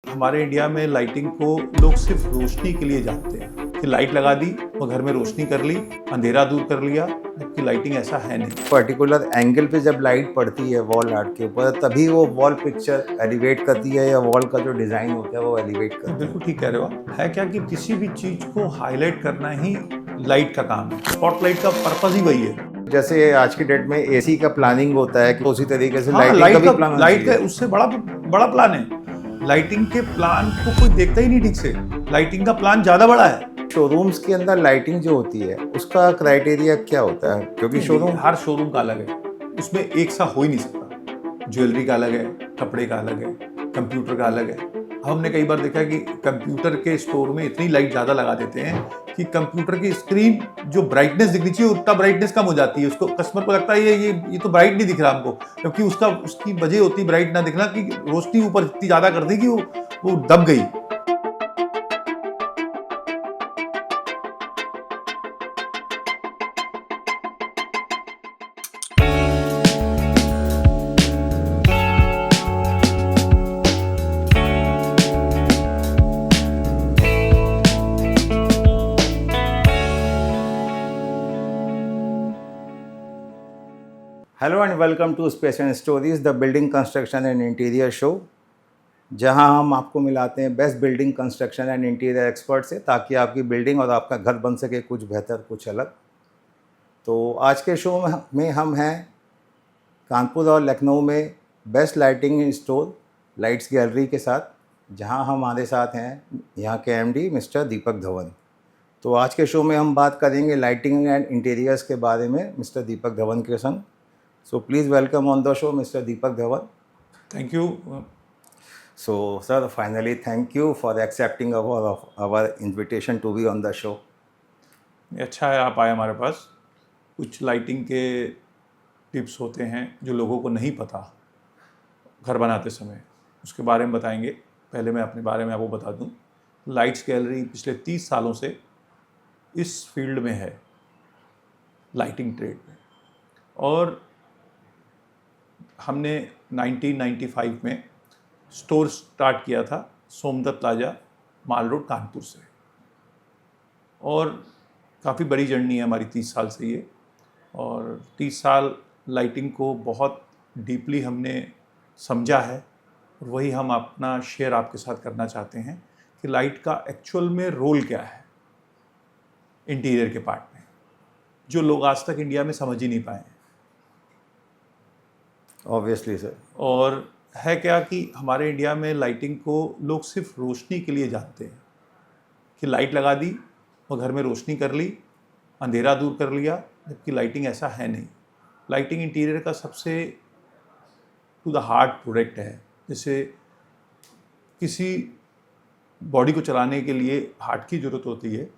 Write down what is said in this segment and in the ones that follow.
हमारे इंडिया में लाइटिंग को लोग सिर्फ रोशनी के लिए जानते हैं कि लाइट लगा दी और घर में रोशनी कर ली, अंधेरा दूर कर लिया, जबकि लाइटिंग ऐसा है नहीं। पर्टिकुलर एंगल पे जब लाइट पड़ती है वॉल आर्ट के ऊपर तभी वो वॉल पिक्चर एलिवेट करती है या वॉल का जो डिज़ाइन होता है वो एलिवेट करती है। बिल्कुल ठीक कह रहे हो आप। है क्या कि किसी भी चीज को हाईलाइट करना ही लाइट का काम है। स्पॉटलाइट का पर्पज ही वही है। जैसे आज की डेट में एसी का प्लानिंग होता है कि उसी तरीके से हाँ, लाइटिंग का भी प्लान होना लाइट का चाहिए। उससे बड़ा बड़ा प्लान है। लाइटिंग के प्लान को कोई देखता ही नहीं ठीक से। लाइटिंग का प्लान ज्यादा बड़ा है। शोरूम्स के अंदर लाइटिंग जो होती है उसका क्राइटेरिया क्या होता है, क्योंकि शोरूम हर शोरूम का अलग है, उसमें एक सा हो ही नहीं सकता। ज्वेलरी का अलग है, कपड़े का अलग है, कंप्यूटर का अलग है। हमने कई बार देखा कि कंप्यूटर के स्टोर में इतनी लाइट ज़्यादा लगा देते हैं कि कंप्यूटर की स्क्रीन जो ब्राइटनेस दिखनी चाहिए उतना ब्राइटनेस कम हो जाती है। उसको कस्टमर को लगता है ये तो ब्राइट नहीं दिख रहा हमको, क्योंकि उसकी वजह होती है ब्राइट ना दिखना कि रोशनी ऊपर इतनी ज़्यादा कर दी कि वो दब गई। Hello and welcome to space and stories, the building construction and interior show, जहां हम आपको मिलाते हैं best building construction and interior expert से, ताकि आपकी बिल्डिंग और आपका घर बन सके कुछ बेहतर, कुछ अलग। तो आज के शो में हम हैं कानपुर और लखनऊ में best lighting store lights gallery के साथ, जहां हमारे साथ हैं यहाँ के एमडी मिस्टर दीपक धवन। तो आज के शो में हम बात करेंगे लाइटिंग एंड इंटीरियर्स के बारे में मिस्टर दीपक धवन के संग। So please welcome on the show Mr. Deepak Dhawan. Thank you. So sir, finally thank you for accepting our invitation to be on the show. अच्छा है आप आए हमारे पास। कुछ लाइटिंग के टिप्स होते हैं जो लोगों को नहीं पता घर बनाते समय, उसके बारे में बताएंगे। पहले मैं अपने बारे में आपको बता दूं, लाइट्स गैलरी पिछले 30 सालों से इस फील्ड में है, लाइटिंग ट्रेड में। और हमने 1995 में स्टोर स्टार्ट किया था सोमदत्त प्लाजा, माल रोड, कानपुर से। और काफ़ी बड़ी जर्नी है हमारी 30 साल से ये। और 30 साल लाइटिंग को बहुत डीपली हमने समझा है, और वही हम अपना शेयर आपके साथ करना चाहते हैं कि लाइट का एक्चुअल में रोल क्या है इंटीरियर के पार्ट में, जो लोग आज तक इंडिया में समझ ही नहीं पाए हैं। Obviously sir. और है क्या कि हमारे इंडिया में लाइटिंग को लोग सिर्फ रोशनी के लिए जानते हैं कि लाइट लगा दी और घर में रोशनी कर ली, अंधेरा दूर कर लिया, जबकि लाइटिंग ऐसा है नहीं। लाइटिंग इंटीरियर का सबसे टू द हार्ट प्रोडक्ट है। जैसे किसी बॉडी को चलाने के लिए हार्ट की ज़रूरत होती है,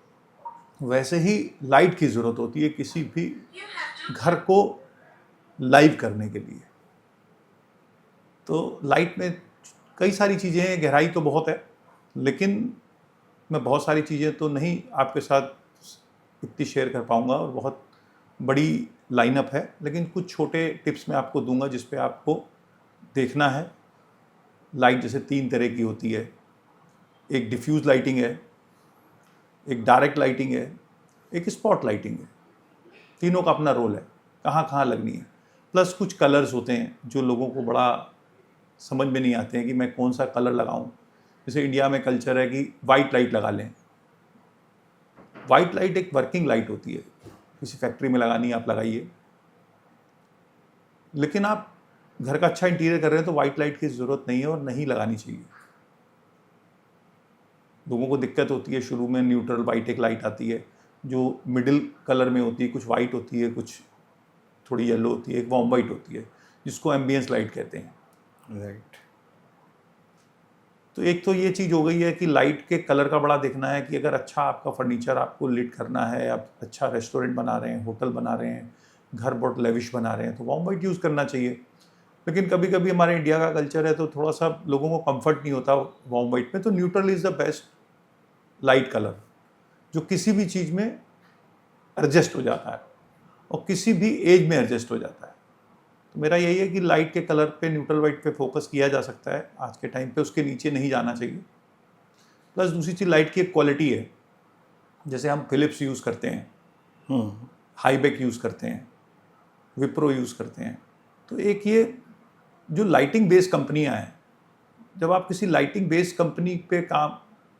वैसे ही लाइट की ज़रूरत होती है किसी भी घर को लाइव करने के लिए। तो लाइट में कई सारी चीज़ें हैं, गहराई तो बहुत है, लेकिन मैं बहुत सारी चीज़ें तो नहीं आपके साथ इतनी शेयर कर पाऊँगा, और बहुत बड़ी लाइनअप है। लेकिन कुछ छोटे टिप्स मैं आपको दूंगा जिस पे आपको देखना है। लाइट जैसे 3 तरह की होती है, एक डिफ्यूज़ लाइटिंग है, एक डायरेक्ट लाइटिंग है, एक स्पॉट लाइटिंग है। तीनों का अपना रोल है, कहाँ कहाँ लगनी है। प्लस कुछ कलर्स होते हैं जो लोगों को बड़ा समझ में नहीं आते हैं कि मैं कौन सा कलर लगाऊं। जैसे इंडिया में कल्चर है कि वाइट लाइट लगा लें। वाइट लाइट एक वर्किंग लाइट होती है, किसी फैक्ट्री में लगानी है आप लगाइए, लेकिन आप घर का अच्छा इंटीरियर कर रहे हैं तो वाइट लाइट की ज़रूरत नहीं है और नहीं लगानी चाहिए। लोगों को दिक्कत होती है शुरू में, न्यूट्रल वाइट एक लाइट आती है जो मिडिल कलर में होती है, कुछ वाइट होती है, कुछ थोड़ी येलो होती है, एक वार्म वाइट होती है जिसको एम्बियंस लाइट कहते हैं। राइट। तो एक तो ये चीज़ हो गई है कि लाइट के कलर का बड़ा देखना है कि अगर अच्छा आपका फर्नीचर आपको लिट करना है, आप अच्छा रेस्टोरेंट बना रहे हैं, होटल बना रहे हैं, घर बहुत लेविश बना रहे हैं, तो वार्म वाइट यूज़ करना चाहिए। लेकिन कभी कभी हमारे इंडिया का कल्चर है तो थोड़ा सा लोगों को कंफर्ट नहीं होता वार्म वाइट में, तो neutral is the best light colour जो किसी भी चीज़ में एडजस्ट हो जाता है और किसी भी एज में एडजस्ट हो जाता है। तो मेरा यही है कि लाइट के कलर पे, न्यूट्रल वाइट पे फोकस किया जा सकता है आज के टाइम पे, उसके नीचे नहीं जाना चाहिए। प्लस दूसरी चीज़ लाइट की एक क्वालिटी है, जैसे हम फिलिप्स यूज़ करते हैं, हाईबेक यूज़ करते हैं, विप्रो यूज़ करते हैं, तो एक ये जो लाइटिंग बेस्ड कंपनियां हैं, जब आप किसी लाइटिंग बेस्ड कंपनी पे काम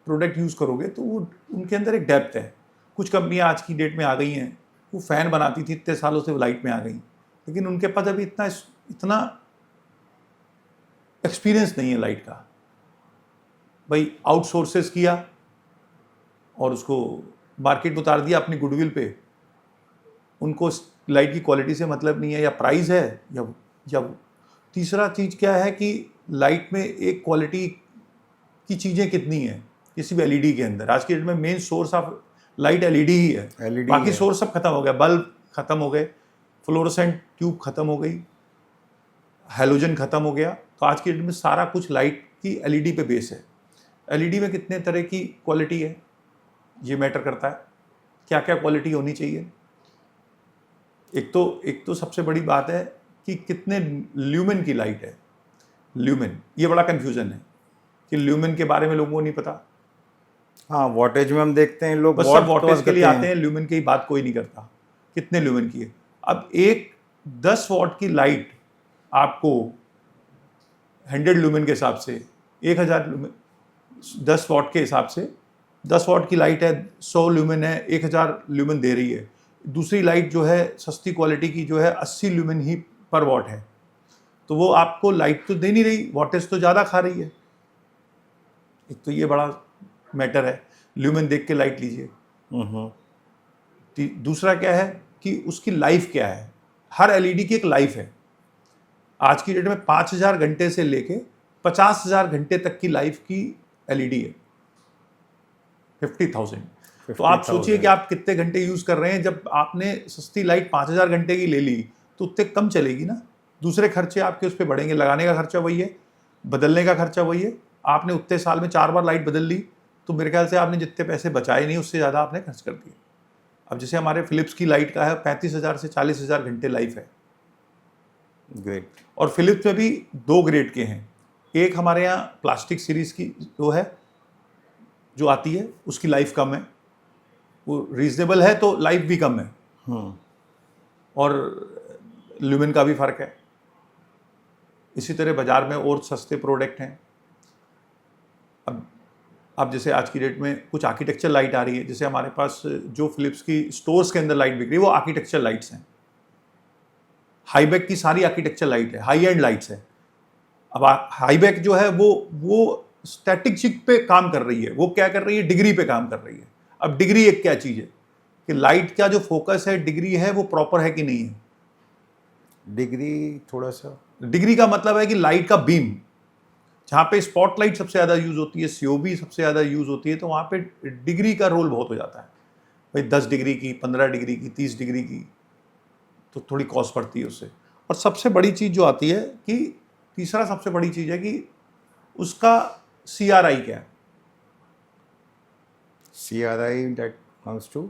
प्रोडक्ट यूज़ करोगे तो वो उनके अंदर एक डेप्थ है। कुछ कंपनियां आज की डेट में आ गई हैं, वो फ़ैन बनाती थी, इतने सालों से वो लाइट में आ गई, लेकिन उनके पास अभी इतना एक्सपीरियंस नहीं है लाइट का। भाई आउटसोर्सेस किया और उसको मार्केट में उतार दिया अपनी गुडविल पे, उनको लाइट की क्वालिटी से मतलब नहीं है, या प्राइस है या तीसरा चीज़ क्या है कि लाइट में एक क्वालिटी की चीज़ें कितनी हैं किसी भी एलईडी के अंदर। आज के डेट में main source of light LED ही है, बाकी सोर्स सब खत्म हो गया, बल्ब खत्म हो गए, फ्लोरोसेंट ट्यूब खत्म हो गई, हैलोजन खत्म हो गया। तो आज की डेट में सारा कुछ लाइट की एलईडी पे बेस है। एलईडी में कितने तरह की क्वालिटी है ये मैटर करता है, क्या क्या क्वालिटी होनी चाहिए। एक तो सबसे बड़ी बात है कि कितने ल्यूमेन की लाइट है। ल्यूमेन, ये बड़ा कंफ्यूजन है कि ल्यूमेन के बारे में लोगों को नहीं पता। हाँ, वॉटेज में हम देखते हैं लोग बस सब वॉटेज के लिए आते हैं, ल्यूमेन की बात कोई नहीं करता कितने ल्यूमेन की है। अब एक 10 वॉट की लाइट आपको 100 ल्यूमेन के हिसाब से 1000 ल्यूमेन, 10 वॉट के हिसाब से 10 वॉट की लाइट है, 100 ल्यूमेन है, 1000 ल्यूमेन दे रही है। दूसरी लाइट जो है सस्ती क्वालिटी की जो है 80 ल्यूमेन ही पर वॉट है, तो वो आपको लाइट तो दे नहीं रही, वॉटेज तो ज़्यादा खा रही है। एक तो ये बड़ा मैटर है, ल्यूमेन देख के लाइट लीजिए। दूसरा क्या है कि उसकी लाइफ क्या है। हर एलईडी की एक लाइफ है। आज की डेट में 5000 घंटे से लेके 50,000 घंटे तक की लाइफ की एलईडी है, 50,000। तो आप सोचिए कि आप कितने घंटे यूज कर रहे हैं। जब आपने सस्ती लाइट 5000 घंटे की ले ली तो उतने कम चलेगी ना, दूसरे खर्चे आपके उस पर बढ़ेंगे, लगाने का खर्चा वही है, बदलने का खर्चा वही है। आपने उतने साल में 4 बार लाइट बदल ली तो मेरे ख्याल से आपने जितने पैसे बचाए नहीं उससे ज़्यादा आपने खर्च कर दिए। अब जैसे हमारे फिलिप्स की लाइट का है 35,000 से 40,000 घंटे लाइफ है। ग्रेट। और फिलिप्स में भी 2 ग्रेड के हैं। एक हमारे यहाँ प्लास्टिक सीरीज की जो है जो आती है उसकी लाइफ कम है, वो रीजनेबल है तो लाइफ भी कम है, और ल्यूमेन का भी फर्क है। इसी तरह बाजार में और सस्ते प्रोडक्ट हैं। अब जैसे आज की डेट में कुछ आर्किटेक्चर लाइट आ रही है, जैसे हमारे पास जो फिलिप्स की स्टोर्स के अंदर लाइट बिक रही है वो आर्किटेक्चर लाइट्स हैं। हाईबेक की सारी आर्किटेक्चर लाइट है, हाई एंड लाइट्स है। अब हाईबेक जो है वो स्टैटिक चिप पे काम कर रही है, वो क्या कर रही है, डिग्री पे काम कर रही है। अब डिग्री एक क्या चीज़ है कि लाइट का जो फोकस है, डिग्री है, वो प्रॉपर है कि नहीं है। डिग्री थोड़ा सा, डिग्री का मतलब है कि लाइट का बीम, जहाँ पे स्पॉटलाइट सबसे ज़्यादा यूज़ होती है, सीओबी सबसे ज़्यादा यूज़ होती है, तो वहाँ पे डिग्री का रोल बहुत हो जाता है। भाई 10 डिग्री की, 15 डिग्री की, 30 डिग्री की, तो थोड़ी कॉस्ट पड़ती है उससे। और सबसे बड़ी चीज़ जो आती है कि तीसरा सबसे बड़ी चीज़ है कि उसका CRI क्या है। CRI that comes to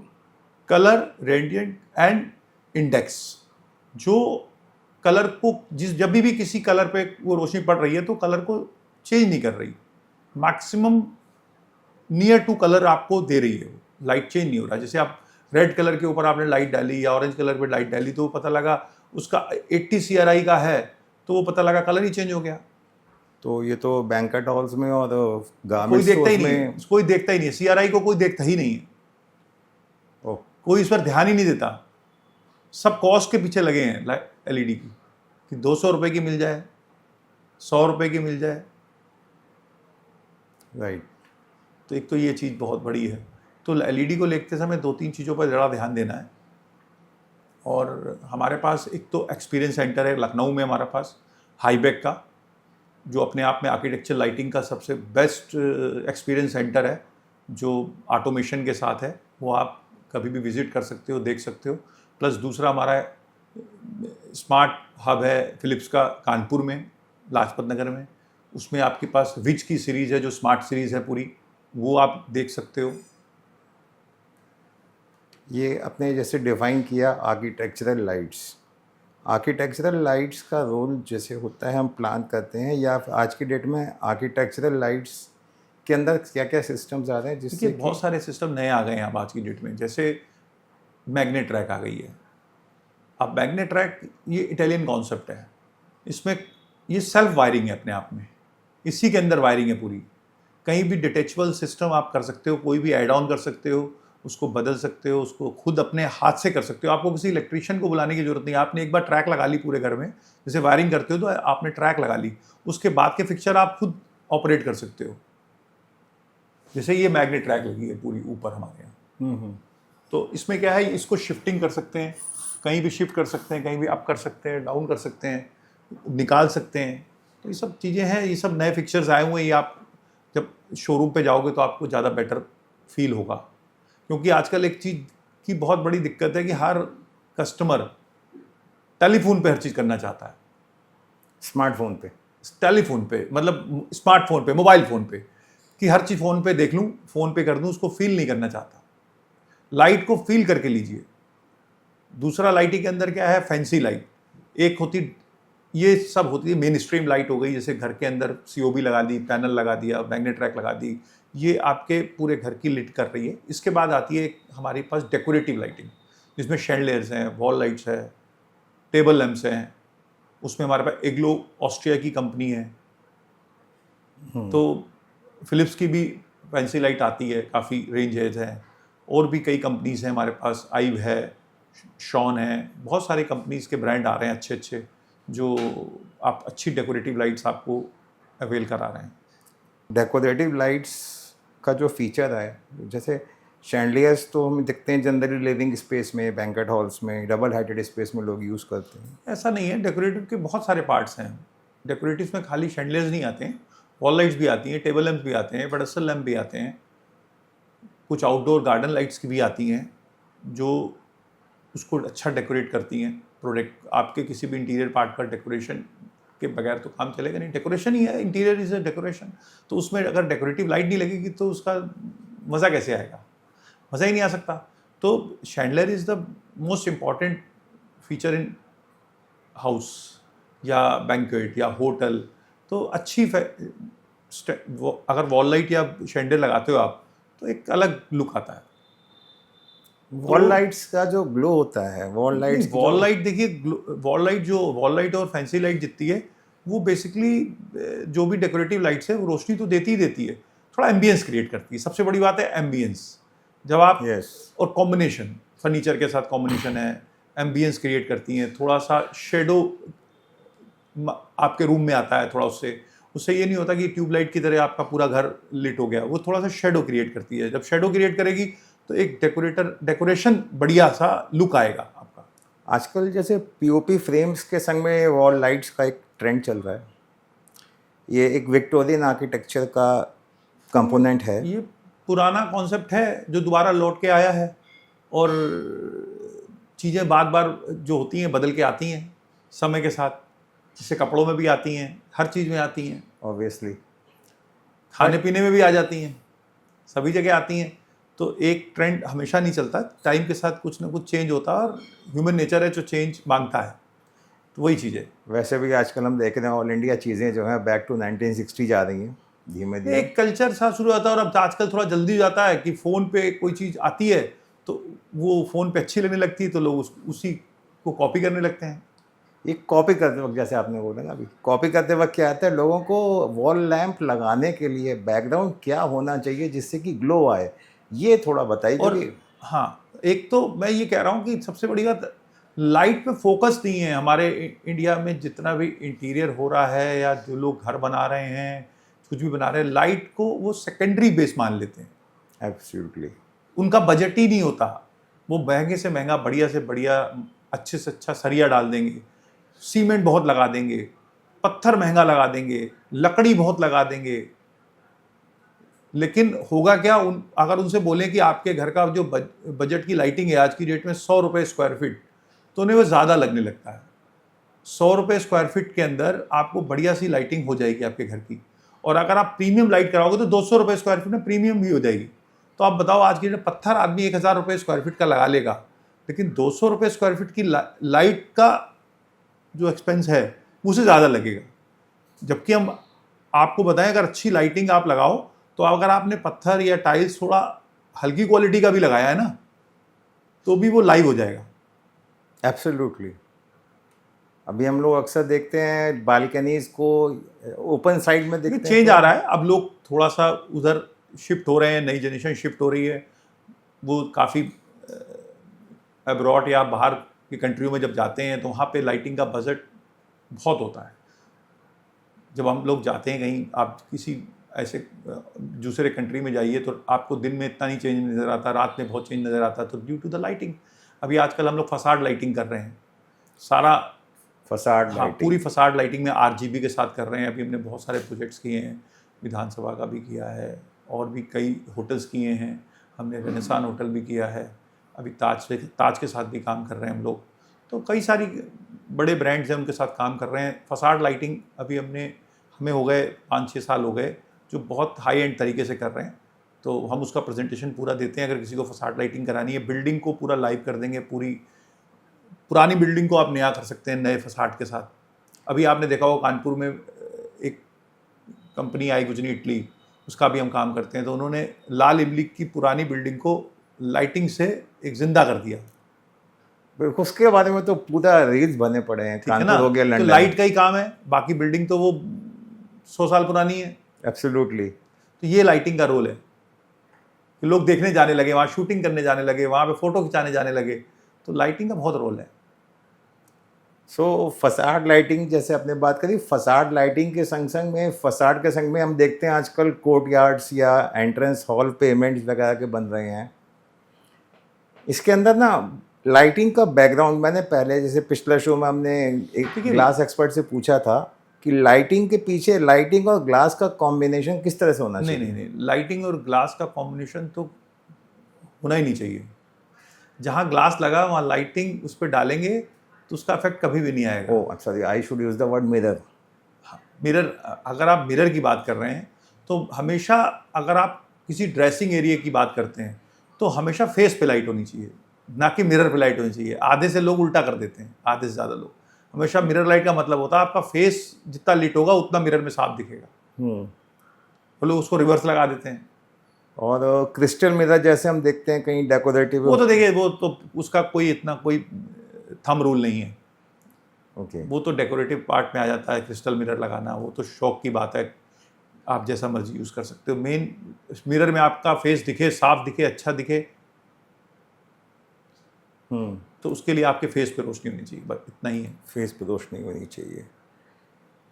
colour radiant and index. जो कलर को जब भी किसी कलर पे वो रोशनी पड़ रही है तो कलर को चेंज नहीं कर रही, मैक्सिमम नियर टू कलर आपको दे रही है, वो लाइट चेंज नहीं हो रहा। जैसे आप रेड कलर के ऊपर आपने लाइट डाली या ऑरेंज कलर पे लाइट डाली तो वो पता लगा उसका 80 CRI का है, तो वो पता लगा कलर ही चेंज हो गया। तो ये तो बैंकेट हॉल्स में और कोई गारमेंट देखता ही स्टोर्स नहीं, में कोई देखता ही नहीं, CRI को कोई देखता ही नहीं है, ओह, कोई इस पर ध्यान ही नहीं देता। सब कॉस्ट के पीछे लगे हैं एलईडी की, कि 200 रुपये की मिल जाए, 100 रुपये की मिल जाए। राइट। तो एक तो ये चीज़ बहुत बड़ी है। तो एलईडी को लेते समय 2-3 चीज़ों पर ज़रा ध्यान देना है। और हमारे पास एक तो एक्सपीरियंस सेंटर है लखनऊ में हमारा पास, हाईबेक का, जो अपने आप में आर्किटेक्चर लाइटिंग का सबसे बेस्ट एक्सपीरियंस सेंटर है, जो ऑटोमेशन के साथ है। वो आप कभी भी विज़िट कर सकते हो, देख सकते हो। प्लस दूसरा हमारा स्मार्ट हब है फिलिप्स का कानपुर में, लाजपत नगर में। उसमें आपके पास विच की सीरीज़ है जो स्मार्ट सीरीज़ है पूरी, वो आप देख सकते हो। ये अपने जैसे डिफाइन किया आर्किटेक्चरल लाइट्स, आर्किटेक्चरल लाइट्स का रोल जैसे होता है, हम प्लान करते हैं, या आज की डेट में आर्किटेक्चरल लाइट्स के अंदर क्या क्या सिस्टम्स आ रहे हैं जिससे देखिए बहुत सारे सिस्टम नए आ गए हैं अब आज की डेट में, जैसे मैग्नेट ट्रैक आ गई है। अब मैग्नेट ट्रैक ये इटालियन कॉन्सेप्ट है, इसमें ये सेल्फ वायरिंग है अपने आप में, इसी के अंदर वायरिंग है पूरी। कहीं भी डिटेचबल सिस्टम आप कर सकते हो, कोई भी ऐड ऑन कर सकते हो, उसको बदल सकते हो, उसको खुद अपने हाथ से कर सकते हो। आपको किसी इलेक्ट्रीशियन को बुलाने की जरूरत नहीं। आपने एक बार ट्रैक लगा ली पूरे घर में, जैसे वायरिंग करते हो तो आपने ट्रैक लगा ली, उसके बाद के फिक्चर आप खुद ऑपरेट कर सकते हो। जैसे ये मैग्नेट ट्रैक लगी है पूरी ऊपर हमारे यहाँ, तो इसमें क्या है, इसको शिफ्टिंग कर सकते हैं, कहीं भी शिफ्ट कर सकते हैं, कहीं भी अप कर सकते हैं, डाउन कर सकते हैं, निकाल सकते हैं। तो ये सब चीज़ें हैं, ये सब नए फिक्चर्स आए हुए हैं। ये आप जब शोरूम पे जाओगे तो आपको ज़्यादा बेटर फील होगा, क्योंकि आजकल एक चीज़ की बहुत बड़ी दिक्कत है कि हर कस्टमर टेलीफोन पे हर चीज़ करना चाहता है। स्मार्टफोन पे, टेलीफोन पे मतलब स्मार्टफोन पे, मोबाइल फ़ोन पे, कि हर चीज़ फ़ोन पे देख लूँ, फ़ोन पे कर दूँ, उसको फील नहीं करना चाहता। लाइट को फील करके लीजिए। दूसरा लाइटिंग के अंदर क्या है, फैंसी लाइट एक होती, ये सब होती है मेन स्ट्रीम लाइट हो गई, जैसे घर के अंदर सीओबी लगा दी, पैनल लगा दिया, मैग्नेट ट्रैक लगा दी, ये आपके पूरे घर की लिट कर रही है। इसके बाद आती है हमारे पास डेकोरेटिव लाइटिंग, जिसमें शैंडलियर्स हैं, वॉल लाइट्स है, टेबल लैंप्स हैं। उसमें हमारे पास एग्लो ऑस्ट्रिया की कंपनी है, तो फिलिप्स की भी फैंसी लाइट आती है, काफ़ी रेंजेज हैं। और भी कई कंपनीज हैं हमारे पास, आइव है, शॉन है, बहुत सारे कंपनीज के ब्रांड आ रहे हैं अच्छे अच्छे, जो आप अच्छी डेकोरेटिव लाइट्स आपको अवेल करा रहे हैं। डेकोरेटिव लाइट्स का जो फीचर है, जैसे शैंडलियर्स तो हम देखते हैं जनरली लिविंग स्पेस में, बैंक्वेट हॉल्स में, डबल हाइटेड स्पेस में लोग यूज़ करते हैं। ऐसा नहीं है, डेकोरेटिव के बहुत सारे पार्ट्स हैं। डेकोरेटिव में खाली शैंडलियर्स नहीं आते हैं, वॉल लाइट्स भी आती हैं, टेबल लैंप भी आते हैं, पेडेस्टल लैंप भी आते हैं, कुछ आउटडोर गार्डन लाइट्स की भी आती हैं, जो उसको अच्छा डेकोरेट करती हैं। प्रोडक्ट आपके किसी भी इंटीरियर पार्ट का डेकोरेशन के बगैर तो काम चलेगा नहीं। डेकोरेशन ही है, इंटीरियर इज अ डेकोरेशन। तो उसमें अगर डेकोरेटिव लाइट नहीं लगेगी तो उसका मज़ा कैसे आएगा, मज़ा ही नहीं आ सकता। तो Chandler is the most important feature in house या बैंक्वेट या होटल। तो अच्छी अगर वॉल लाइट या शैंडलर लगाते हो आप, तो एक अलग लुक आता है। वॉल लाइट्स का जो ग्लो होता है, वॉल लाइट देखिए, वॉल लाइट और फैंसी लाइट जितनी है, वो बेसिकली जो भी डेकोरेटिव लाइट्स है वो रोशनी तो देती ही देती है, थोड़ा एम्बियंस क्रिएट करती है। सबसे बड़ी बात है एम्बियंस। जब आप और कॉम्बिनेशन, फर्नीचर के साथ कॉम्बिनेशन है, एम्बियंस क्रिएट करती हैं। थोड़ा सा शेडो आपके रूम में आता है, थोड़ा उससे ये नहीं होता कि ट्यूबलाइट की तरह आपका पूरा घर लिट हो गया, वो थोड़ा सा शेडो क्रिएट करती है। जब शेडो क्रिएट करेगी तो एक डेकोरेशन बढ़िया सा लुक आएगा आपका। आजकल जैसे पीओपी फ्रेम्स के संग में वॉल लाइट्स का एक ट्रेंड चल रहा है। ये एक विक्टोरियन आर्किटेक्चर का कंपोनेंट है। ये पुराना कॉन्सेप्ट है जो दोबारा लौट के आया है, और चीज़ें बार बार जो होती हैं बदल के आती हैं समय के साथ, जिससे कपड़ों में भी आती हैं, हर चीज़ में आती हैं, ऑब्वियसली खाने पीने में भी आ जाती हैं, सभी जगह आती हैं। तो एक ट्रेंड हमेशा नहीं चलता, टाइम के साथ कुछ ना कुछ चेंज होता है, और ह्यूमन नेचर है जो चेंज मांगता है, तो वही चीज़ है। वैसे भी आजकल हम देख रहे हैं ऑल इंडिया चीज़ें जो हैं बैक टू 1960 जा रही हैं धीमे धीमे। एक कल्चर सा शुरू होता है, और अब आजकल थोड़ा जल्दी हो जाता है कि फ़ोन पे कोई चीज़ आती है तो वो फ़ोन पे अच्छी लगने लगती है, तो लोग उसी को कॉपी करने लगते हैं। ये कॉपी करते वक्त, जैसे आपने बोला ना अभी, कॉपी करते वक्त क्या आता है, लोगों को वॉल लैंप लगाने के लिए बैकग्राउंड क्या होना चाहिए जिससे कि ग्लो आए, ये थोड़ा बताइए। और हाँ, एक तो मैं ये कह रहा हूँ कि सबसे बड़ी बात, लाइट पे फोकस नहीं है हमारे इंडिया में। जितना भी इंटीरियर हो रहा है या जो लोग घर बना रहे हैं, कुछ भी बना रहे हैं, लाइट को वो सेकेंडरी बेस मान लेते हैं। एब्सोल्युटली। उनका बजट ही नहीं होता। वो महंगे से महंगा, बढ़िया से बढ़िया, अच्छे से अच्छा सरिया डाल देंगे, सीमेंट बहुत लगा देंगे, पत्थर महंगा लगा देंगे, लकड़ी बहुत लगा देंगे, लेकिन होगा क्या? अगर उनसे बोलें कि आपके घर का जो बजट की लाइटिंग है आज की डेट में 100 रुपये स्क्वायर फीट, तो उन्हें वो ज़्यादा लगने लगता है। 100 रुपये स्क्वायर फीट के अंदर आपको बढ़िया सी लाइटिंग हो जाएगी आपके घर की, और अगर आप प्रीमियम लाइट कराओगे तो 200 रुपये स्क्वायर फीट में प्रीमियम भी हो जाएगी। तो आप बताओ, आज की डेट पत्थर आदमी 1000 रुपये स्क्वायर फीट का लगा लेगा, लेकिन 200 रुपये स्क्वायर फीट की लाइट का जो एक्सपेंस है उससे ज़्यादा लगेगा। जबकि हम आपको बताएं, अगर अच्छी लाइटिंग आप लगाओ तो अगर आपने पत्थर या टाइल्स थोड़ा हल्की क्वालिटी का भी लगाया है ना, तो भी वो लाइव हो जाएगा। एब्सोल्युटली। अभी हम लोग अक्सर देखते हैं बालकनीज को ओपन साइड में देखते हैं। चेंज आ रहा है, अब लोग थोड़ा सा उधर शिफ्ट हो रहे हैं, नई जनरेशन शिफ्ट हो रही है। वो काफ़ी अब्रॉड या बाहर की कंट्रियों में जब जाते हैं तो वहाँ पे लाइटिंग का बजट बहुत होता है। जब हम लोग जाते हैं कहीं, आप किसी ऐसे दूसरे कंट्री में जाइए तो आपको दिन में इतना नहीं चेंज नज़र आता, रात में बहुत चेंज नज़र आता है, तो ड्यू टू द लाइटिंग। अभी आजकल हम लोग फसाड लाइटिंग कर रहे हैं, सारा फसाड हाँ पूरी फसाड लाइटिंग में RGB के साथ कर रहे हैं। अभी हमने बहुत सारे प्रोजेक्ट्स किए हैं, विधानसभा का भी किया है और भी कई होटल्स किए हैं। हमने रेनेसां होटल भी किया है, अभी ताज के साथ भी काम कर रहे हैं हम लोग। तो कई सारी बड़े ब्रांड्स हैं, उनके साथ काम कर रहे हैं। फसाड लाइटिंग अभी हमें हो गए 5-6 साल हो गए जो बहुत हाई एंड तरीके से कर रहे हैं। तो हम उसका प्रेजेंटेशन पूरा देते हैं। अगर किसी को फसाड लाइटिंग करानी है, बिल्डिंग को पूरा लाइव कर देंगे, पूरी पुरानी बिल्डिंग को आप नया कर सकते हैं नए फसाड के साथ। अभी आपने देखा होगा कानपुर में एक कंपनी आई गुजनी इटली, उसका भी हम काम करते हैं। तो उन्होंने लाल इमली की पुरानी बिल्डिंग को लाइटिंग से एक जिंदा कर दिया। उसके बारे में तो पूरा रील्स बने पड़े हैं, कानपुर हो गया, तो लंदन। लाइट का ही काम है, बाकी बिल्डिंग तो वो 100 साल पुरानी है। एब्सोल्युटली। तो ये लाइटिंग का रोल है कि लोग देखने जाने लगे, वहाँ शूटिंग करने जाने लगे, वहाँ पे फोटो खिंचाने जाने लगे। तो लाइटिंग का बहुत रोल है। सो फसाड लाइटिंग जैसे आपने बात करी, फसाड लाइटिंग के संग संग में, फसाड के संग में हम देखते हैं आजकल कोर्ट यार्ड्स या एंट्रेंस हॉल पेमेंट्स वगैरह के बन रहे हैं। इसके अंदर ना लाइटिंग का बैकग्राउंड, मैंने पहले जैसे पिछले शो में हमने एक ग्लास एक्सपर्ट से पूछा था कि लाइटिंग के पीछे लाइटिंग और ग्लास का कॉम्बिनेशन किस तरह से होना चाहिए। नहीं, लाइटिंग और ग्लास का कॉम्बिनेशन तो होना ही नहीं चाहिए। जहाँ ग्लास लगा वहाँ लाइटिंग उस पर डालेंगे तो उसका इफेक्ट कभी भी नहीं आएगा। Oh sorry, I should use the word mirror. Mirror, अगर आप मिरर की बात कर रहे हैं तो हमेशा, अगर आप किसी ड्रेसिंग एरिया की बात करते हैं तो हमेशा फेस पे लाइट होनी चाहिए, ना कि मिरर पे लाइट होनी चाहिए। आधे से लोग उल्टा कर देते हैं, आधे से ज़्यादा लोग। हमेशा मिरर लाइट का मतलब होता है आपका फेस जितना लिट होगा उतना मिरर में साफ दिखेगा। वो लोग उसको रिवर्स लगा देते हैं। और क्रिस्टल मिरर जैसे हम देखते हैं कहीं डेकोरेटिव, वो तो देखिए, वो तो उसका कोई इतना कोई थंब रूल नहीं है। ओके, वो तो डेकोरेटिव पार्ट में आ जाता है। क्रिस्टल मिरर लगाना वो तो शौक की बात है, आप जैसा मर्जी यूज़ कर सकते हो। मेन मिरर में आपका फेस दिखे, साफ दिखे, अच्छा दिखे, तो उसके लिए आपके फेस पे रोशनी होनी चाहिए, बस इतना ही है। फेस पे रोशनी होनी चाहिए।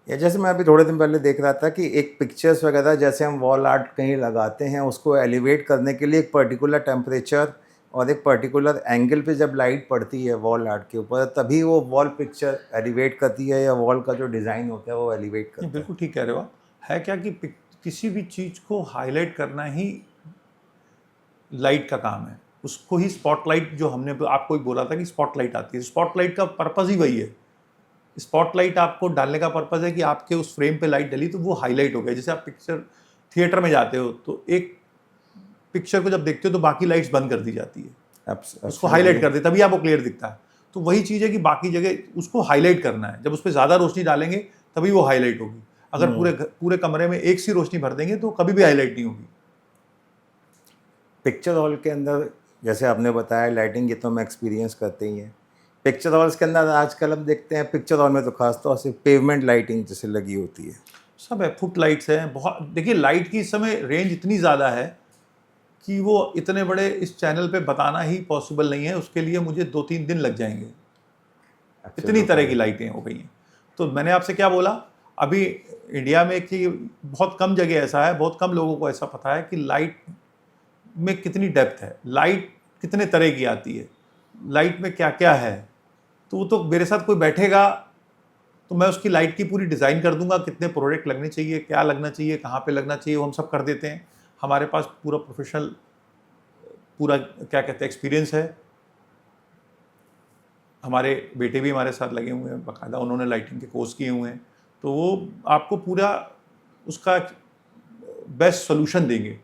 या जैसे मैं अभी थोड़े दिन पहले देख रहा था कि एक पिक्चर्स वगैरह जैसे हम वॉल आर्ट कहीं लगाते हैं, उसको एलिवेट करने के लिए एक पर्टिकुलर टेम्परेचर और एक पर्टिकुलर एंगल पे जब लाइट पड़ती है वॉल आर्ट के ऊपर, तभी वो वॉल पिक्चर एलिवेट करती है, या वॉल का जो डिज़ाइन होता है वो एलिवेट करता है। बिल्कुल ठीक कह रहे हो आप। है क्या कि किसी भी चीज़ को हाईलाइट करना ही लाइट का काम है। उसको ही स्पॉटलाइट, जो हमने आपको ही बोला था कि स्पॉटलाइट आती है, स्पॉटलाइट का पर्पज़ ही वही है। स्पॉटलाइट आपको डालने का पर्पज़ है कि आपके उस फ्रेम पे लाइट डली तो वो हाईलाइट हो गया। जैसे आप पिक्चर थिएटर में जाते हो तो एक पिक्चर को जब देखते हो तो बाकी लाइट्स बंद कर दी जाती है, उसको हाईलाइट कर दे, तभी आपको क्लियर दिखता है। तो वही चीज़ है कि बाकी जगह उसको हाईलाइट करना है। जब उस पर ज़्यादा रोशनी डालेंगे तभी वो हाईलाइट होगी। अगर पूरे कमरे में एक सी रोशनी भर देंगे तो कभी भी हाईलाइट नहीं होगी। पिक्चर हॉल के अंदर जैसे आपने बताया लाइटिंग, ये तो हम एक्सपीरियंस करते ही हैं। पिक्चर हॉल्स के अंदर आजकल हम देखते हैं, पिक्चर हॉल में तो खासतौर से पेवमेंट लाइटिंग जैसे लगी होती है, सब है, फुट लाइट्स हैं बहुत। देखिए लाइट की इस समय रेंज इतनी ज़्यादा है कि वो इतने बड़े इस चैनल पे बताना ही पॉसिबल नहीं है। उसके लिए मुझे 2-3 दिन लग जाएंगे, इतनी तरह की लाइटें हो गई हैं। तो मैंने आपसे क्या बोला, अभी इंडिया में कि बहुत कम जगह ऐसा है, बहुत कम लोगों को ऐसा पता है कि लाइट में कितनी डेप्थ है, लाइट कितने तरह की आती है, लाइट में क्या क्या है। तो वो तो मेरे साथ कोई बैठेगा तो मैं उसकी लाइट की पूरी डिज़ाइन कर दूंगा, कितने प्रोडक्ट लगने चाहिए, क्या लगना चाहिए, कहाँ पे लगना चाहिए, वो हम सब कर देते हैं। हमारे पास पूरा प्रोफेशनल, पूरा क्या कहते हैं, एक्सपीरियंस है। हमारे बेटे भी हमारे साथ लगे हुए हैं, बाकायदा उन्होंने लाइटिंग के कोर्स किए हुए हैं। तो वो आपको पूरा उसका बेस्ट सोल्यूशन देंगे,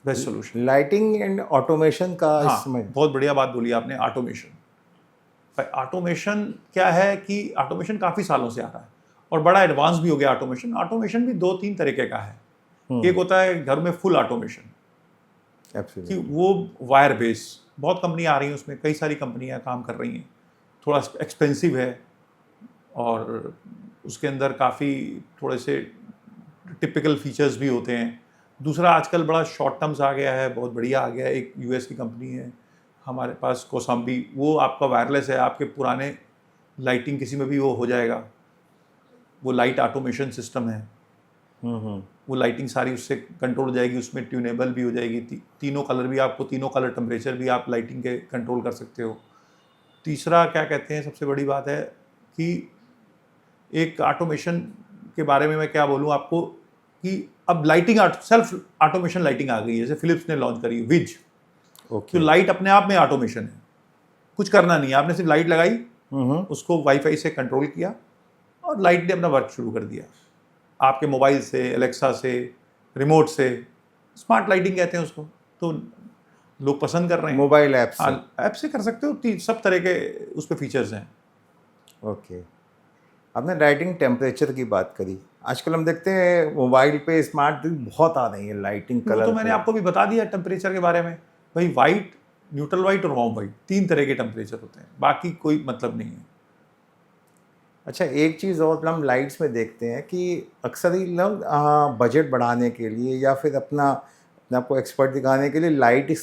best solution. Lighting and automation का हाँ, इसमें बहुत बढ़िया बात बोली आपने, ऑटोमेशन। ऑटोमेशन क्या है कि ऑटोमेशन काफ़ी सालों से आ रहा है और बड़ा एडवांस भी हो गया ऑटोमेशन। ऑटोमेशन भी 2-3 तरीके का है। एक होता है घर में फुल ऑटोमेशन, कि वो वायर बेस, बहुत कंपनियां आ रही हैं उसमें, कई सारी कंपनियां काम कर रही हैं, थोड़ा एक्सपेंसिव है और उसके अंदर काफ़ी थोड़े से टिपिकल फीचर्स भी होते हैं। दूसरा आजकल बड़ा शॉर्ट टर्म्स आ गया है, बहुत बढ़िया आ गया है। एक यूएस की कंपनी है हमारे पास कोसाम्बी, वो आपका वायरलेस है, आपके पुराने लाइटिंग किसी में भी वो हो जाएगा। वो लाइट ऑटोमेशन सिस्टम है, वो लाइटिंग सारी उससे कंट्रोल हो जाएगी, उसमें ट्यूनेबल भी हो जाएगी, तीनों कलर भी आपको, तीनों कलर टेम्परेचर भी आप लाइटिंग के कंट्रोल कर सकते हो। तीसरा क्या कहते हैं, सबसे बड़ी बात है कि एक ऑटोमेशन के बारे में मैं क्या बोलूँ आपको, कि अब लाइटिंग सेल्फ ऑटोमेशन लाइटिंग आ गई है, जैसे फिलिप्स ने लॉन्च करी विज। तो लाइट अपने आप में ऑटोमेशन है, कुछ करना नहीं है, आपने सिर्फ लाइट लगाई, उसको वाईफाई से कंट्रोल किया और लाइट ने अपना वर्क शुरू कर दिया। आपके मोबाइल से, एलेक्सा से, रिमोट से, स्मार्ट लाइटिंग कहते हैं उसको, तो लोग पसंद कर रहे हैं। मोबाइल ऐप से, ऐप से कर सकते हो, सब तरह के उस पर फीचर्स हैं। ओके। आपने लाइटिंग टेम्परेचर की बात करी, आजकल हम देखते हैं मोबाइल पे स्मार्ट बहुत आ रही है लाइटिंग कलर। तो मैंने आपको भी बता दिया टेम्परेचर के बारे में, भाई वाइट, न्यूट्रल वाइट और वार्म वाइट, 3 तरह के टेम्परेचर होते हैं, बाकी कोई मतलब नहीं है। अच्छा, एक चीज़ और हम लाइट्स में देखते हैं कि अक्सर ही लोग बजट बढ़ाने के लिए या फिर अपना अपने आपको एक्सपर्ट दिखाने के लिए लाइट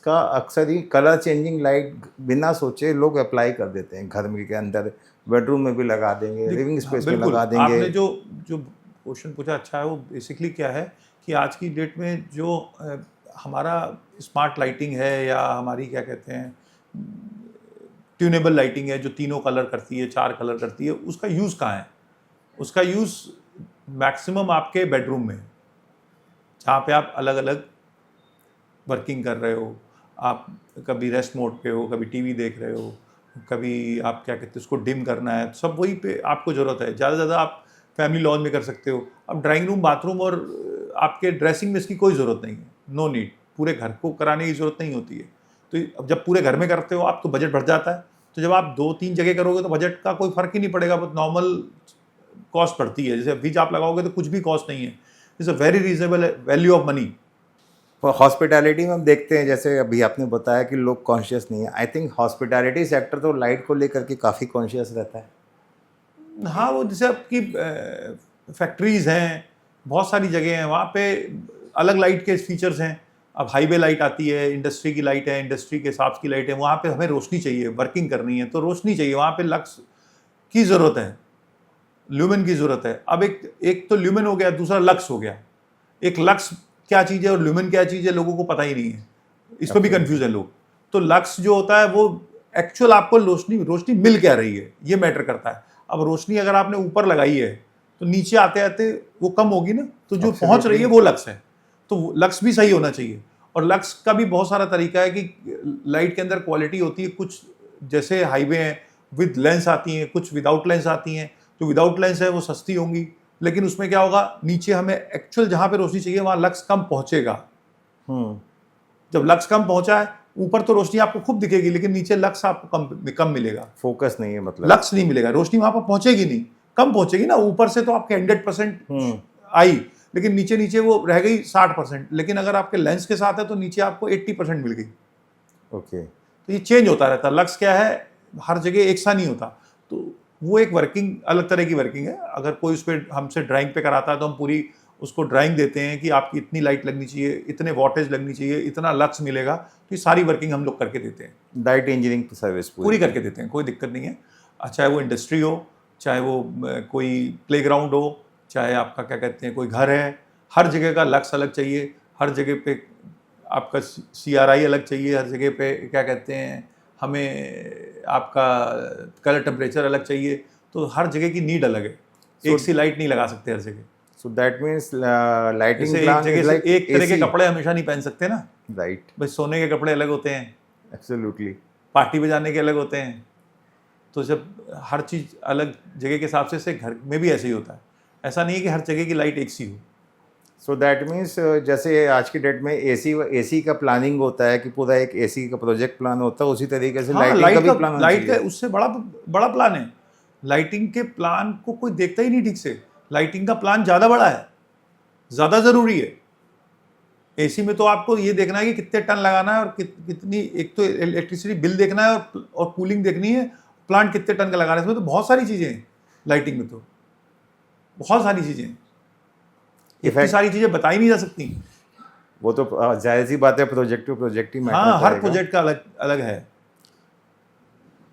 का अक्सर ही कलर चेंजिंग लाइट बिना सोचे लोग अप्लाई कर देते हैं। घर में के अंदर बेडरूम में भी लगा देंगे, लिविंग स्पेस में लगा देंगे। आपने जो जो क्वेश्चन पूछा अच्छा है, वो बेसिकली क्या है कि आज की डेट में जो हमारा स्मार्ट लाइटिंग है या हमारी क्या कहते हैं ट्यूनेबल लाइटिंग है, जो तीनों कलर करती है, 4 कलर करती है, उसका यूज़ कहाँ है? उसका यूज़ मैक्सिमम आपके बेडरूम में, जहाँ पे आप अलग अलग वर्किंग कर रहे हो, आप कभी रेस्ट मोड पे हो, कभी टीवी देख रहे हो, कभी आप क्या कहते हैं उसको डिम करना है, सब वही पे आपको ज़रूरत है। ज़्यादा से ज़्यादा आप फैमिली लॉन्च में कर सकते हो। अब ड्राइंग रूम, बाथरूम और आपके ड्रेसिंग में इसकी कोई ज़रूरत नहीं है, नो नीड, पूरे घर को कराने की ज़रूरत नहीं होती है। तो अब जब पूरे घर में करते हो आप तो बजट बढ़ जाता है, तो जब आप 2-3 जगह करोगे तो बजट का कोई फ़र्क ही नहीं पड़ेगा, बहुत नॉर्मल कॉस्ट पड़ती है। जैसे बीच आप लगाओगे तो कुछ भी कॉस्ट नहीं है, it's a very reasonable value of money. Hospitality में हम देखते हैं, जैसे अभी आपने बताया कि लोग कॉन्शियस नहीं है, आई थिंक हॉस्पिटैलिटी सेक्टर तो लाइट को लेकर के काफ़ी कॉन्शियस रहता है। हाँ, वो जैसे आपकी फैक्ट्रीज़ हैं, बहुत सारी जगह हैं, वहाँ पे अलग लाइट के फीचर्स हैं। अब हाईवे लाइट आती है, इंडस्ट्री की लाइट है, इंडस्ट्री के हिसाब की लाइट है, वहाँ पे हमें रोशनी चाहिए, वर्किंग करनी है तो रोशनी चाहिए, वहाँ पे लक्स की ज़रूरत है, ल्यूमेन की ज़रूरत है। अब एक तो ल्यूमेन हो गया, दूसरा लक्स हो गया। एक लक्स क्या चीज़ है और ल्यूमेन क्या चीज़ है, लोगों को पता ही नहीं है, इस पर भी कंफ्यूज है लोग। तो लक्स जो होता है वो एक्चुअल आपको रोशनी मिल क्या रही है, ये मैटर करता है। अब रोशनी अगर आपने ऊपर लगाई है तो नीचे आते आते वो कम होगी ना, तो जो पहुंच रही है वो लक्स है, तो लक्स भी सही होना चाहिए। और लक्स का भी बहुत सारा तरीका है कि लाइट के अंदर क्वालिटी होती है, कुछ जैसे हाईवे हैं विद लेंस आती हैं, कुछ विदाउट लेंस आती हैं। जो विदाउट लेंस है वो सस्ती होंगी, लेकिन उसमें क्या होगा, नीचे हमें एक्चुअल जहाँ पे रोशनी चाहिए वहाँ लक्स कम पहुँचेगा। जब लक्स कम पहुँचा है, ऊपर तो रोशनी आपको खूब दिखेगी लेकिन नीचे लक्स आपको कम मिलेगा, फोकस नहीं है, मतलब लक्स नहीं मिलेगा, रोशनी वहाँ पर पहुँचेगी नहीं, कम पहुँचेगी ना। ऊपर से तो आपके 100% आई, लेकिन नीचे नीचे वो रह गई 60%। लेकिन अगर आपके लेंस के साथ है तो नीचे आपको 80% मिल गई। ओके। तो ये चेंज होता रहता है। लक्स क्या है, हर जगह एक सा नहीं होता, तो वो एक वर्किंग अलग तरह की वर्किंग है। अगर कोई उस पर हमसे ड्राइंग पे कराता है तो हम पूरी उसको ड्राइंग देते हैं कि आपकी इतनी लाइट लगनी चाहिए, इतने वॉटेज लगनी चाहिए, इतना लक्स मिलेगा, तो ये सारी वर्किंग हम लोग करके देते हैं। लाइट इंजीनियरिंग सर्विस पूरी करके देते हैं, कोई दिक्कत नहीं है। चाहे वो इंडस्ट्री हो, चाहे वो कोई प्लेग्राउंड हो, चाहे आपका क्या कहते हैं कोई घर है, हर जगह का लक्स अलग चाहिए, हर जगह पे आपका CRI अलग चाहिए, हर जगह पे क्या कहते हैं हमें आपका कलर टेम्परेचर अलग चाहिए, तो हर जगह की नीड अलग है, एक सी लाइट नहीं लगा सकते हर जगह। सो दैट मीन्स लाइटिंग एक जगह से एक तरह के कपड़े हमेशा नहीं पहन सकते ना, राइट। भाई सोने के कपड़े अलग होते हैं, एब्सोल्युटली, पार्टी में जाने के अलग होते हैं। तो जब हर चीज़ अलग जगह के हिसाब से घर में भी ऐसे ही होता है, ऐसा नहीं है कि हर जगह की लाइट एक सी हो। सो दैट मीन्स जैसे आज की डेट में एसी का प्लानिंग होता है कि पूरा एक एसी का प्रोजेक्ट प्लान होता है, उसी तरीके से हाँ, लाइटिंग का भी प्लान होना लाइट का चाहिए। उससे बड़ा बड़ा प्लान है। लाइटिंग के प्लान को कोई देखता ही नहीं ठीक से। लाइटिंग का प्लान ज़्यादा बड़ा है, ज़्यादा ज़रूरी है। एसी में तो आपको ये देखना है कि कितने टन लगाना है और कितनी, एक तो इलेक्ट्रिसिटी बिल देखना है और कूलिंग देखनी है, प्लांट कितने टन का लगाना है। इसमें तो बहुत सारी चीज़ें हैं, लाइटिंग में तो बहुत सारी चीज़ें हैं, इतनी सारी चीज़ें बताई नहीं जा सकती। वो तो जाहिर सी बात है, प्रोजेक्ट टू प्रोजेक्ट ही मैटर हाँ, हर करेगा। प्रोजेक्ट का अलग अलग है।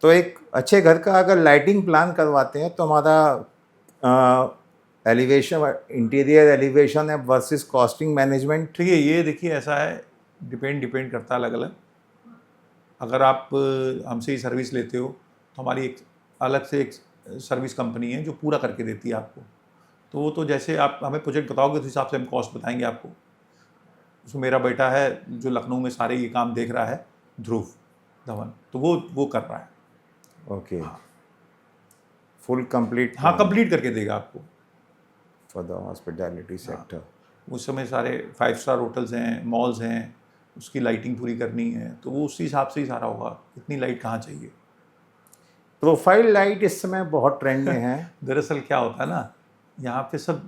तो एक अच्छे घर का अगर लाइटिंग प्लान करवाते हैं तो हमारा एलिवेशन, इंटीरियर एलिवेशन है वर्सेस कॉस्टिंग मैनेजमेंट। ठीक है, ये देखिए ऐसा है, डिपेंड करता है अलग अलग। अगर आप हमसे ही सर्विस लेते हो तो हमारी एक अलग से एक सर्विस कंपनी है जो पूरा करके देती है आपको। तो वो तो जैसे आप हमें प्रोजेक्ट बताओगे तो हिसाब से हम कॉस्ट बताएंगे आपको। उसमें मेरा बेटा है जो लखनऊ में सारे ये काम देख रहा है, ध्रुव धवन, तो वो कर रहा है। Okay, full complete. हाँ, कंप्लीट करके देगा आपको फॉर द हॉस्पिटैलिटी सेक्टर। उस समय सारे 5 स्टार होटल्स हैं, मॉल्स हैं, उसकी लाइटिंग पूरी करनी है, तो वो उसी हिसाब से ही सारा होगा, कितनी लाइट कहाँ चाहिए। प्रोफाइल लाइट इस समय बहुत ट्रेंड में है। दरअसल क्या होता है ना, यहाँ पे सब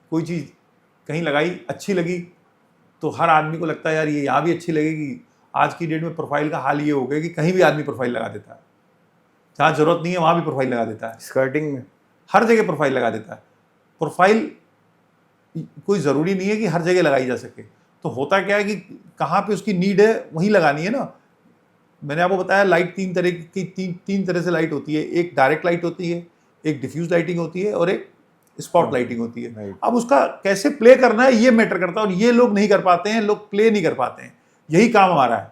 कोई चीज़ कहीं लगाई अच्छी लगी तो हर आदमी को लगता है यार ये यहाँ भी अच्छी लगेगी। आज की डेट में प्रोफाइल का हाल ये हो गया कि कहीं भी आदमी प्रोफाइल लगा देता है, जहाँ ज़रूरत नहीं है वहाँ भी प्रोफाइल लगा देता है। स्कर्टिंग में हर जगह प्रोफाइल लगा देता है। प्रोफाइल कोई ज़रूरी नहीं है कि हर जगह लगाई जा सके। तो होता क्या है कि कहाँ पे उसकी नीड है वहीं लगानी है ना। मैंने आपको बताया लाइट तीन तरह की, तीन तरह से लाइट होती है। एक डायरेक्ट लाइट होती है, एक डिफ्यूज लाइटिंग होती है और एक स्पॉट लाइटिंग होती है। Right. अब उसका कैसे प्ले करना है ये मैटर करता है और ये लोग नहीं कर पाते हैं, लोग प्ले नहीं कर पाते हैं। यही काम हमारा है।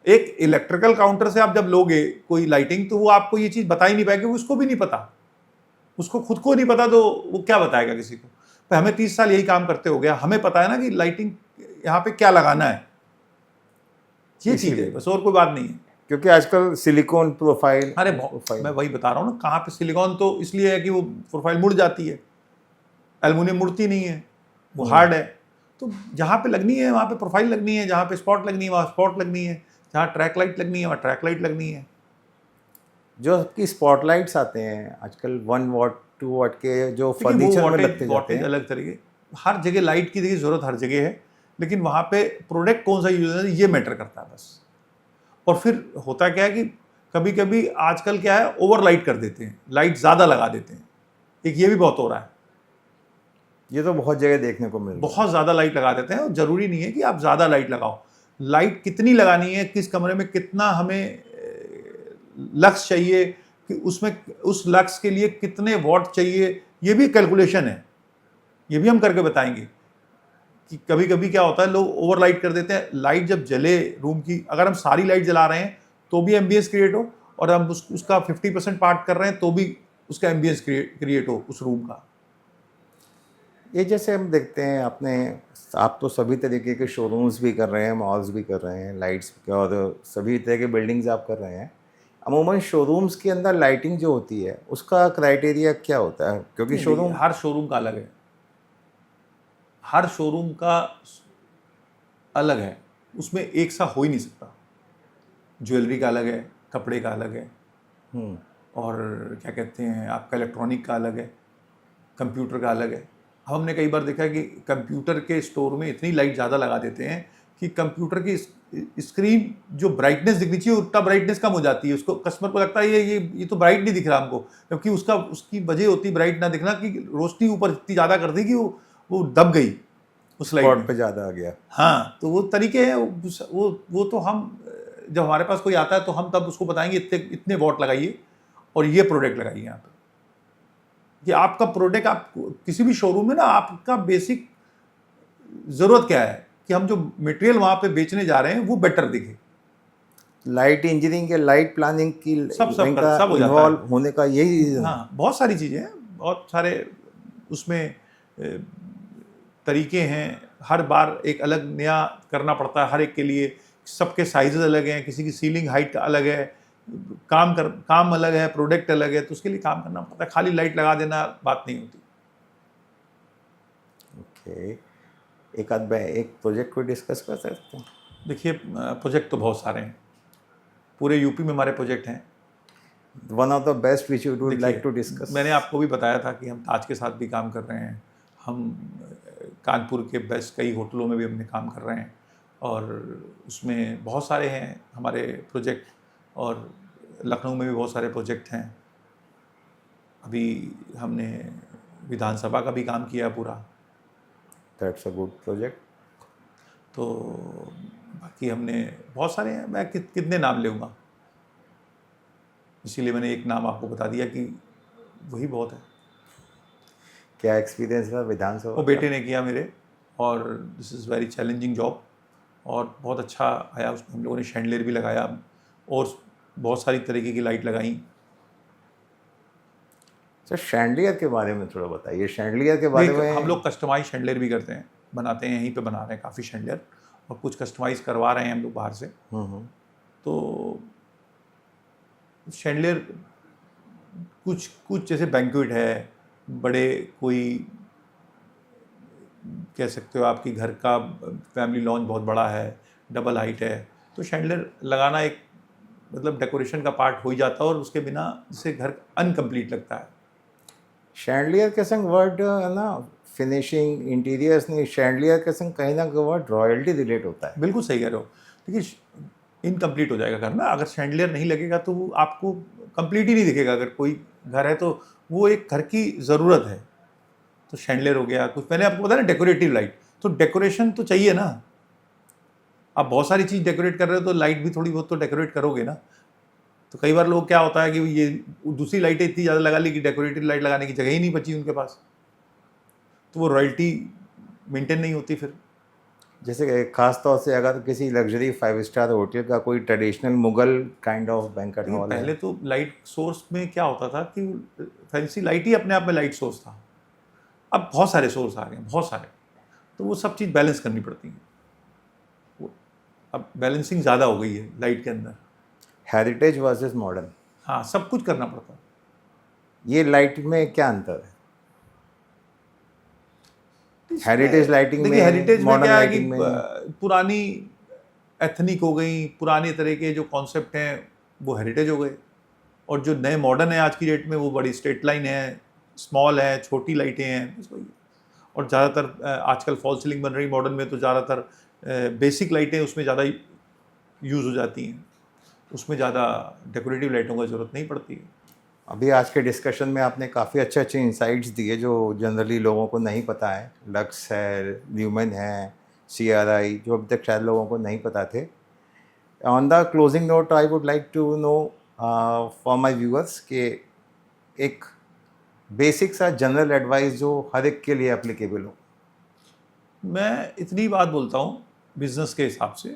एक इलेक्ट्रिकल काउंटर से आप जब लोगे कोई लाइटिंग तो वो आपको ये चीज़ बता ही नहीं पाएगी, उसको भी नहीं पता, उसको खुद को नहीं पता तो वो क्या बताएगा किसी को। तो हमें 30 साल यही काम करते हो गया, हमें पता है ना कि लाइटिंग यहाँ पे क्या लगाना है, ये चीज़ है बस, और कोई बात नहीं है। क्योंकि आजकल सिलिकॉन प्रोफाइल, अरे मैं वही बता रहा हूँ ना, कहाँ पे सिलिकॉन तो इसलिए है कि वो प्रोफाइल मुड़ जाती है, एल्युमिनियम मुड़ती नहीं है, वो हार्ड है। तो जहाँ पे लगनी है वहाँ पे प्रोफाइल लगनी है, जहाँ पे स्पॉट लगनी है वहाँ स्पॉट लगनी है, जहाँ ट्रैक लाइट लगनी है वहाँ ट्रैक लाइट लगनी है। जो आपकी स्पॉटलाइट्स आते हैं आजकल 1 वाट 2 वाट के, जो फर्नीचर में लगते जाते हैं, अलग तरीके, हर जगह लाइट की देखिए ज़रूरत हर जगह है, लेकिन वहाँ पे प्रोडक्ट कौन सा यूज है ये मैटर करता है बस। और फिर होता क्या है कि कभी कभी आजकल क्या है, ओवर लाइट कर देते हैं, लाइट ज़्यादा लगा देते हैं, एक ये भी बहुत हो रहा है। ये तो बहुत जगह देखने को मिल रहा है। बहुत ज़्यादा लाइट लगा देते हैं और ज़रूरी नहीं है कि आप ज़्यादा लाइट लगाओ। लाइट कितनी लगानी है, किस कमरे में कितना हमें लक्स चाहिए, कि उसमें उस लक्स के लिए कितने वॉट चाहिए, ये भी कैलकुलेशन है, ये भी हम करके बताएंगे। कि कभी कभी क्या होता है, लोग ओवर लाइट कर देते हैं। लाइट जब जले रूम की, अगर हम सारी लाइट जला रहे हैं तो भी एम्बियंस क्रिएट हो, और हम उसका 50% पार्ट कर रहे हैं तो भी उसका एम्बियंस क्रिएट हो उस रूम का। ये जैसे हम देखते हैं, आप तो सभी तरीके के शोरूम्स भी कर रहे हैं, मॉल्स भी कर रहे हैं, लाइट्स और सभी तरह के बिल्डिंग्स आप कर रहे हैं। अमूमन शोरूम्स के अंदर लाइटिंग जो होती है उसका क्राइटेरिया क्या होता है? क्योंकि शोरूम, हर शोरूम का अलग है, हर शोरूम का अलग है, उसमें एक सा हो ही नहीं सकता। ज्वेलरी का अलग है, कपड़े का अलग है, और क्या कहते हैं आपका इलेक्ट्रॉनिक का अलग है, कंप्यूटर का अलग है। हमने कई बार देखा कि कंप्यूटर के स्टोर में इतनी लाइट ज़्यादा लगा देते हैं कि कंप्यूटर की स्क्रीन जो ब्राइटनेस दिखनी चाहिए उतना ब्राइटनेस कम हो जाती है। उसको, कस्टमर को लगता है ये तो ब्राइट नहीं दिख रहा हमको, जबकि उसकी वजह होती है ब्राइट ना दिखना कि रोशनी ऊपर इतनी ज़्यादा कर दी कि वो दब गई उस लाइट स्पॉट पे ज़्यादा आ गया। हाँ, तो वो तरीके हैं। वो तो हम, जब हमारे पास कोई आता है तो हम तब उसको बताएंगे इतने वॉट लगाइए और ये प्रोडक्ट लगाइए यहाँ पे। कि आपका प्रोडक्ट, आप किसी भी शोरूम में ना, आपका बेसिक ज़रूरत क्या है कि हम जो मटेरियल वहाँ पे बेचने जा रहे हैं वो बेटर दिखे। लाइट इंजीनियरिंग के, लाइट प्लानिंग की सब हो जाता है। इन्वॉल्व होने का यही हाँ, बहुत सारी चीज़ें हैं, बहुत सारे उसमें तरीके हैं। हर बार एक अलग नया करना पड़ता है हर एक के लिए। सबके साइजेस अलग हैं, किसी की सीलिंग हाइट का अलग है, काम अलग है, प्रोडक्ट अलग है, तो उसके लिए काम करना पड़ता है। खाली लाइट लगा देना बात नहीं होती। ओके, एक प्रोजेक्ट को डिस्कस कर सकते हैं? देखिए प्रोजेक्ट तो बहुत सारे हैं, पूरे यूपी में हमारे प्रोजेक्ट हैं। One of the best which you would like देखिए टू डिस्कस? मैंने आपको भी बताया था कि हम ताज के साथ भी काम कर रहे हैं, हम कानपुर के बेस्ट कई होटलों में भी हमने काम कर रहे हैं, और उसमें बहुत सारे हैं हमारे प्रोजेक्ट, और लखनऊ में भी बहुत सारे प्रोजेक्ट हैं। अभी हमने विधानसभा का भी काम किया पूरा, दैट्स अ गुड प्रोजेक्ट। तो बाकी हमने बहुत सारे हैं, मैं कितने नाम लूँगा, इसीलिए मैंने एक नाम आपको बता दिया कि वही बहुत है। क्या एक्सपीरियंस था विधानसभा वो बेटे ने किया मेरे, और this is very challenging job, और बहुत अच्छा आया उसमें। हम लोगों ने शैंडलियर भी लगाया और बहुत सारी तरीके की लाइट लगाई। सर शैंडलियर के बारे में थोड़ा बताइए, शैंडलियर के बारे में। हम लोग कस्टमाइज शैंडलियर भी करते हैं, बनाते हैं, यहीं पे बना रहे हैं काफ़ी शैंडलियर, और कुछ कस्टमाइज करवा रहे हैं हम लोग बाहर से। तो शैंडलियर कुछ कुछ जैसे बैंक्वेट है, बड़े कोई कह सकते हो आपकी घर का फैमिली लॉन्च बहुत बड़ा है, डबल हाइट है, तो शैंडलियर लगाना एक मतलब डेकोरेशन का पार्ट हो ही जाता है, और उसके बिना जैसे घर अनकम्प्लीट लगता है। शैंडलियर के संग वर्ड है ना, फिनिशिंग इंटीरियर्स नहीं, शैंडलियर के संग कहीं ना कहीं वर्ड रॉयल्टी रिलेट होता है। बिल्कुल सही कह रहे हो, देखिए इनकम्प्लीट हो जाएगा घर ना, अगर शैंडलियर नहीं लगेगा तो वो आपको कंप्लीट ही नहीं दिखेगा। अगर कोई घर है तो वो एक घर की ज़रूरत है, तो शैंडलियर हो गया। कुछ मैंने आपको बताया ना डेकोरेटिव लाइट, तो डेकोरेशन तो चाहिए ना। आप बहुत सारी चीज़ डेकोरेट कर रहे हो तो लाइट भी थोड़ी बहुत तो डेकोरेट करोगे ना। तो कई बार लोग क्या होता है कि ये दूसरी लाइटें इतनी ज़्यादा लगा ली कि डेकोरेटिव लाइट लगाने की जगह ही नहीं बची उनके पास, तो वो रॉयल्टी मेंटेन नहीं होती फिर। जैसे कि खास तौर से अगर किसी लग्जरी 5 स्टार होटल का कोई traditional Mughal kind of banquet hall है। पहले तो लाइट सोर्स में क्या होता था कि फैंसी लाइट ही अपने आप में लाइट सोर्स था, अब बहुत सारे सोर्स आ गए हैं, बहुत सारे, तो वो सब चीज़ बैलेंस करनी पड़ती है। अब बैलेंसिंग ज़्यादा हो गई है लाइट के अंदर। हेरिटेज वर्सेस मॉडर्न, हाँ, सब कुछ करना पड़ता है। ये लाइट में क्या अंतर है? हेरिटेज लाइटिंग देखिए हेरिटेज में मॉडर्न क्या है कि लाइटिंग में पुरानी एथनिक हो गई, पुराने तरह के जो कॉन्सेप्ट हैं वो हेरिटेज हो गए, और जो नए मॉडर्न है आज की डेट में वो बड़ी स्ट्रेट लाइन है, स्मॉल है, छोटी लाइटें हैं, बस वही। और ज़्यादातर आजकल फॉल सीलिंग बन रही मॉडर्न में, तो ज़्यादातर बेसिक लाइटें उसमें ज़्यादा यूज़ हो जाती हैं, उसमें ज़्यादा डेकोरेटिव लाइटों का ज़रूरत नहीं पड़ती है। अभी आज के डिस्कशन में आपने काफ़ी अच्छे अच्छे इंसाइट्स दिए जो जनरली लोगों को नहीं पता है। लक्स है, ल्यूमेन है, CRI, जो अभी तक शायद लोगों को नहीं पता थे। On the closing note I would like to know for my viewers कि एक बेसिक सा जनरल एडवाइस जो हर एक के लिए एप्लीकेबल हो। मैं इतनी बात बोलता हूँ बिज़नेस के हिसाब से,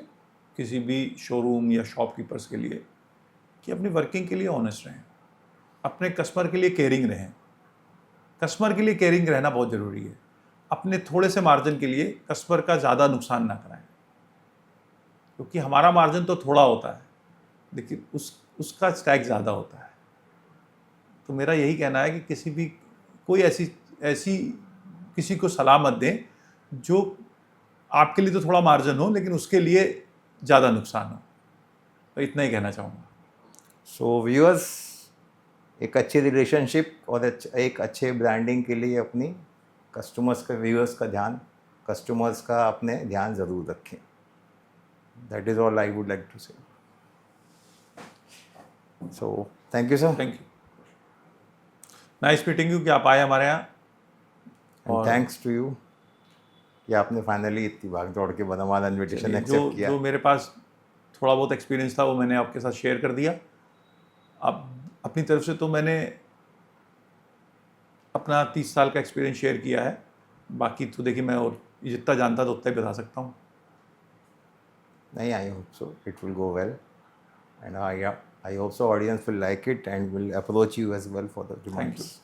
किसी भी शोरूम या शॉपकीपर्स के लिए, कि अपनी वर्किंग के लिए ऑनेस्ट रहें, अपने कस्टमर के लिए केयरिंग रहें। कस्टमर के लिए केयरिंग रहना बहुत ज़रूरी है। अपने थोड़े से मार्जिन के लिए कस्टमर का ज़्यादा नुकसान ना कराएं, क्योंकि हमारा मार्जिन तो थोड़ा होता है, लेकिन उसका स्टैक ज़्यादा होता है। तो मेरा यही कहना है कि किसी भी कोई ऐसी किसी को सलाह मत दें जो आपके लिए तो थोड़ा मार्जिन हो लेकिन उसके लिए ज़्यादा नुकसान हो। तो इतना ही कहना चाहूँगा। सो व्यूअर्स, एक अच्छी रिलेशनशिप और एक अच्छे ब्रांडिंग के लिए अपनी कस्टमर्स का, व्यूअर्स का ध्यान, कस्टमर्स का अपने ध्यान ज़रूर रखें। That is all I would like to say. So thank you sir. Thank you, nice meeting you कि आप आए हमारे यहाँ। एंड थैंक्स टू यू कि आपने फाइनली इतनी भाग दौड़ के बना हमारा इन्विटेशन एक्सेप्ट किया। जो मेरे पास थोड़ा बहुत एक्सपीरियंस था वो मैंने आपके साथ शेयर कर दिया। अब अपनी तरफ से तो मैंने अपना 30 साल का एक्सपीरियंस शेयर किया है, बाकी तो देखिए मैं और जितना जानता था उतना ही बता सकता हूँ। नहीं, I hope so it will go well and I hope so audience will like it and will approach you as well for the demands.